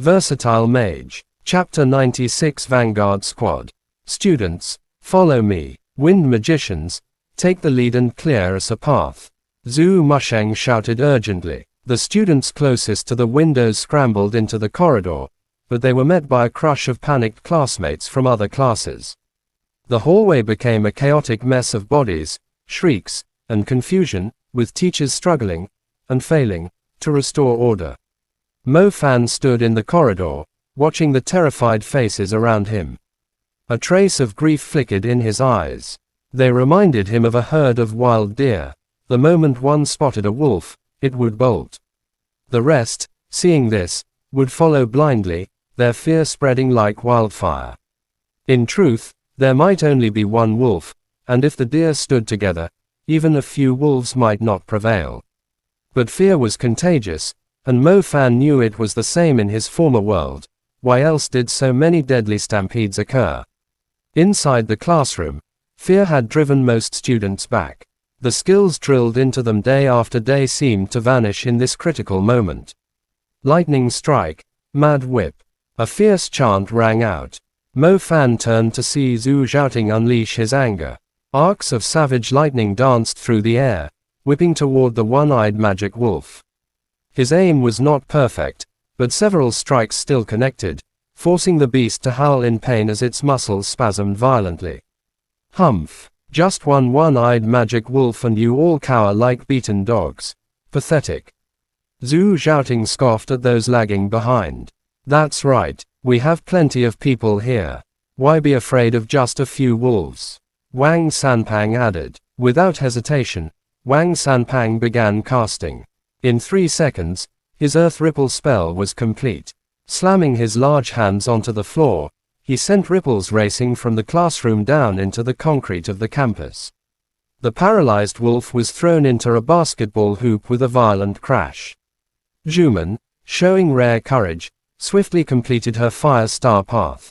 Versatile Mage. Chapter 96 Vanguard Squad. Students, follow me. Wind Magicians, take the lead and clear us a path. Zhu Musheng shouted urgently. The students closest to the windows scrambled into the corridor, but they were met by a crush of panicked classmates from other classes. The hallway became a chaotic mess of bodies, shrieks, and confusion, with teachers struggling, and failing, to restore order. Mo Fan stood in the corridor, watching the terrified faces around him. A trace of grief flickered in his eyes. They reminded him of a herd of wild deer. The moment one spotted a wolf, it would bolt. The rest, seeing this, would follow blindly, their fear spreading like wildfire. In truth, there might only be one wolf, and if the deer stood together, even a few wolves might not prevail. But fear was contagious, and Mo Fan knew it was the same in his former world. Why else did so many deadly stampedes occur? Inside the classroom, fear had driven most students back. The skills drilled into them day after day seemed to vanish in this critical moment. Lightning strike, mad whip. A fierce chant rang out. Mo Fan turned to see Zhu Zhaoting unleash his anger. Arcs of savage lightning danced through the air, whipping toward the one-eyed magic wolf. His aim was not perfect, but several strikes still connected, forcing the beast to howl in pain as its muscles spasmed violently. Humph! Just one one-eyed magic wolf and you all cower like beaten dogs. Pathetic. Zhu Zhaoting scoffed at those lagging behind. That's right, we have plenty of people here. Why be afraid of just a few wolves? Wang Sanpang added. Without hesitation, Wang Sanpang began casting. In 3 seconds, his earth ripple spell was complete. Slamming his large hands onto the floor, he sent ripples racing from the classroom down into the concrete of the campus. The paralyzed wolf was thrown into a basketball hoop with a violent crash. Zhuman, showing rare courage, swiftly completed her fire star path.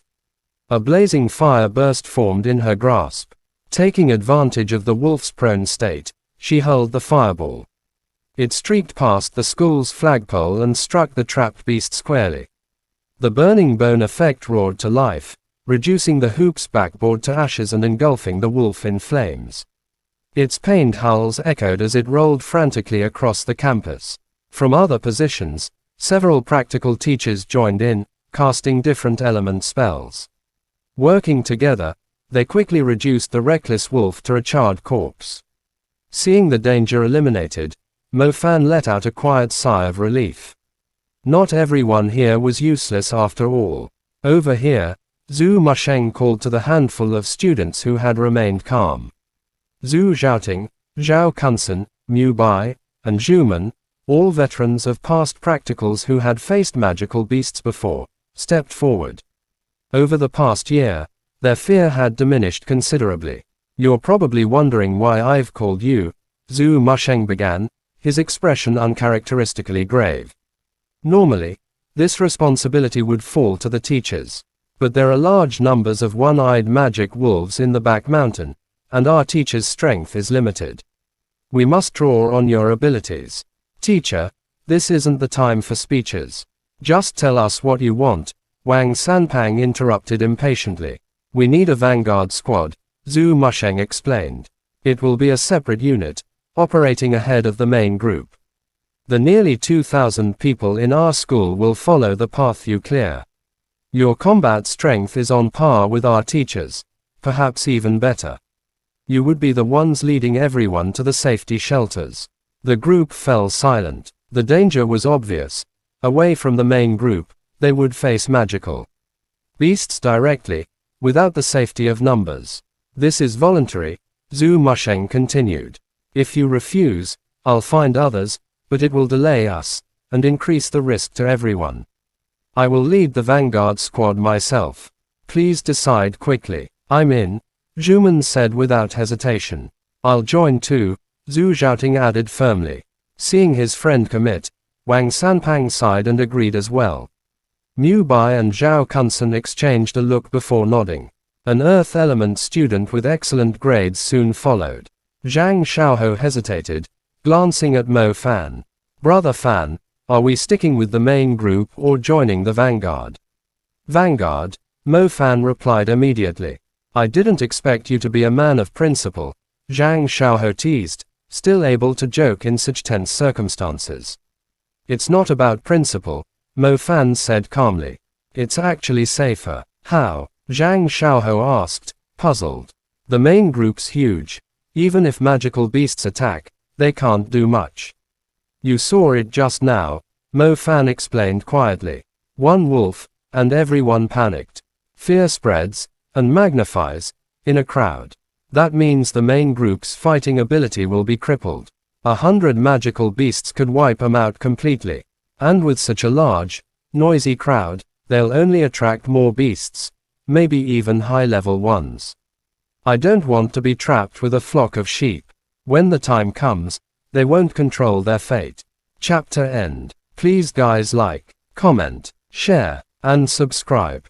A blazing fire burst formed in her grasp. Taking advantage of the wolf's prone state, she hurled the fireball. It streaked past the school's flagpole and struck the trapped beast squarely. The burning bone effect roared to life, reducing the hoop's backboard to ashes and engulfing the wolf in flames. Its pained howls echoed as it rolled frantically across the campus. From other positions, several practical teachers joined in, casting different element spells. Working together, they quickly reduced the reckless wolf to a charred corpse. Seeing the danger eliminated, Mo Fan let out a quiet sigh of relief. Not everyone here was useless after all. Over here, Zhu Musheng called to the handful of students who had remained calm. Zhu Zhaoting, Zhao Kunsen, Mu Bai, and Zhuman, all veterans of past practicals who had faced magical beasts before, stepped forward. Over the past year, their fear had diminished considerably. You're probably wondering why I've called you, Zhu Musheng began, his expression uncharacteristically grave. Normally, this responsibility would fall to the teachers. But there are large numbers of one-eyed magic wolves in the back mountain, and our teachers' strength is limited. We must draw on your abilities. Teacher, this isn't the time for speeches. Just tell us what you want, Wang Sanpang interrupted impatiently. We need a vanguard squad, Zhu Musheng explained. It will be a separate unit, operating ahead of the main group. The nearly 2,000 people in our school will follow the path you clear. Your combat strength is on par with our teachers, perhaps even better. You would be the ones leading everyone to the safety shelters. The group fell silent. The danger was obvious. Away from the main group, they would face magical beasts directly, without the safety of numbers. This is voluntary, Zhu Musheng continued. If you refuse, I'll find others, but it will delay us, and increase the risk to everyone. I will lead the vanguard squad myself. Please decide quickly. I'm in, Zhuman said without hesitation. I'll join too, Zhu Zhaoting added firmly. Seeing his friend commit, Wang Sanpang sighed and agreed as well. Mu Bai and Zhao Kunsen exchanged a look before nodding. An earth element student with excellent grades soon followed. Zhang Xiaoho hesitated, glancing at Mo Fan. Brother Fan, Are we sticking with the main group or joining the vanguard? Vanguard, Mo Fan replied immediately. I didn't expect you to be a man of principle, Zhang Xiaohou teased, still able to joke in such tense circumstances. It's not about principle, Mo Fan said calmly. It's actually safer. How? Zhang Xiaohou asked, puzzled. The main group's huge. Even if magical beasts attack, they can't do much. You saw it just now, Mo Fan explained quietly. One wolf, and everyone panicked. Fear spreads, and magnifies, in a crowd. That means the main group's fighting ability will be crippled. 100 magical beasts could wipe them out completely. And with such a large, noisy crowd, they'll only attract more beasts, maybe even high-level ones. I don't want to be trapped with a flock of sheep. When the time comes, they won't control their fate. Chapter end. Please guys like, comment, share, and subscribe.